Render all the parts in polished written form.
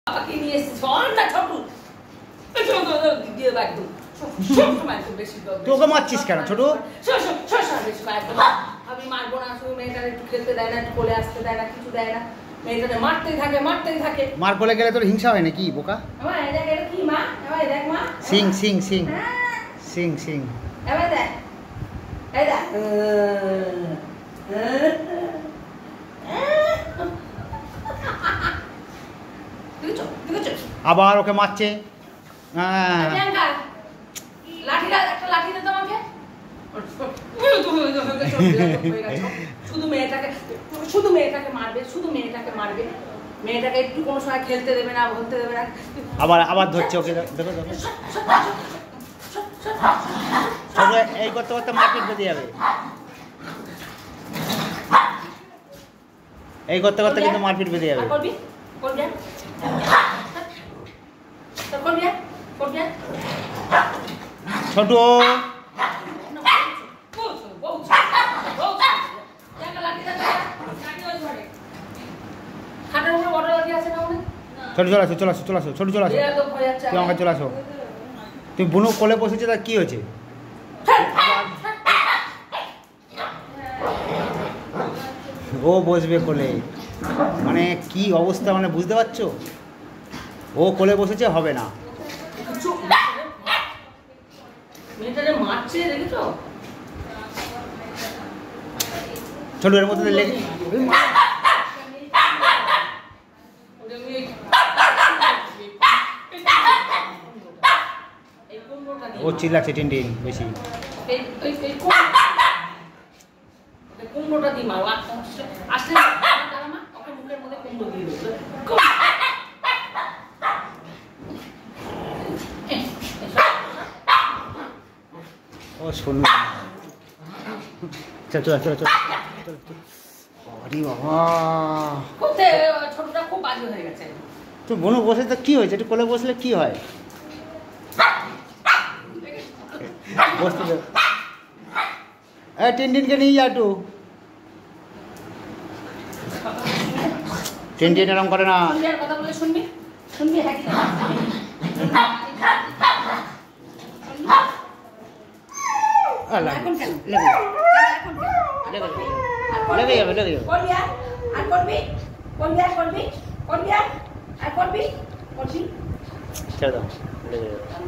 বাবাকে নিয়ে এসেছিস না ছোট দিয়ে একদম তোকে মারছিস কেন ছোট? আমি মারবো না, শুধু মেয়েটার একটু খেলতে দেয় না, একটু কোলে আসতে দেয় না, কিছু দেয় না, মেয়েটাকে মারতেই থাকে। মার কোলে গেলে তোর হিংসা হয় নাকি বোকা? কি মা দেখ মা সিং সিং সিং সিং সিং এবার দেখ এই দেখ আবার ওকে মারছে। লাঠি দে তোমাকে। শুধু মেয়েটাকে মারবে, মেয়েটাকে একটু কোনো সময় খেলতে দেবে না, বলতে দেবে না। আবার ধরছে ওকে, দেখো এই করতে করতে মারপিট বেঁধে যাবে। এই করতে করতে কিন্তু মারপিট বেঁধে যাবে। ছোট চলে আসো ছোট চলে আসো, তুই আমাকে চলে আসো। তুই বুনু কোলে বসেছে, তার কি হয়েছে? ও বসবে কোলে, মানে কি অবস্থা, মানে বুঝতে পারছো? ও কোলে বসেছে, হবে না। ছোট এর মধ্যে লেগে ও চিল্লাচ্ছে টিনটিন বেশি। কুমড়োটা দিই মারো আসলে ওকে মুখের মধ্যে কুমড়ো দিয়ে দেবো। ও শুনবে চল আরে বাবা, ছোটটা খুব বাজে হয়ে গেছে। তো বোনু বসে তো কি হয়েছে? একটু কোলে বসলে কি হয়? বসতে দে। টিনটিনকে নিয়ে যা একটু। টিনটিন এরকম করে না। কথা বলে শুনবি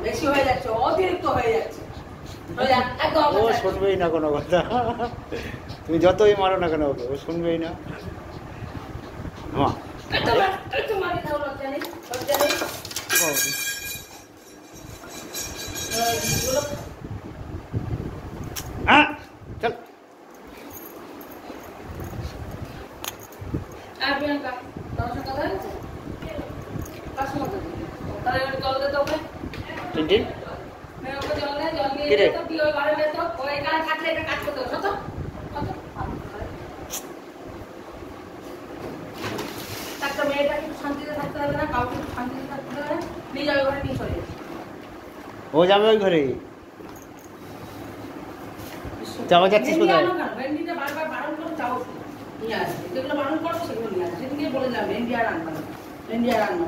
বেশি হয়ে যাচ্ছে, অতিরিক্ত হয়ে যাচ্ছে। ও শুনবেই না কোনো কথা, তুমি যতই মারো না কেন ওকে, ও শুনবেই না। চল টিনটিন ও যাবে ওই ঘরে। যাওয়া যাচ্ছিস কোথায়? যেগুলো বারণ করবো সেগুলো নিয়ে আসে, সেদিকে বলে যাবে ভেন্ডি আর আনবা।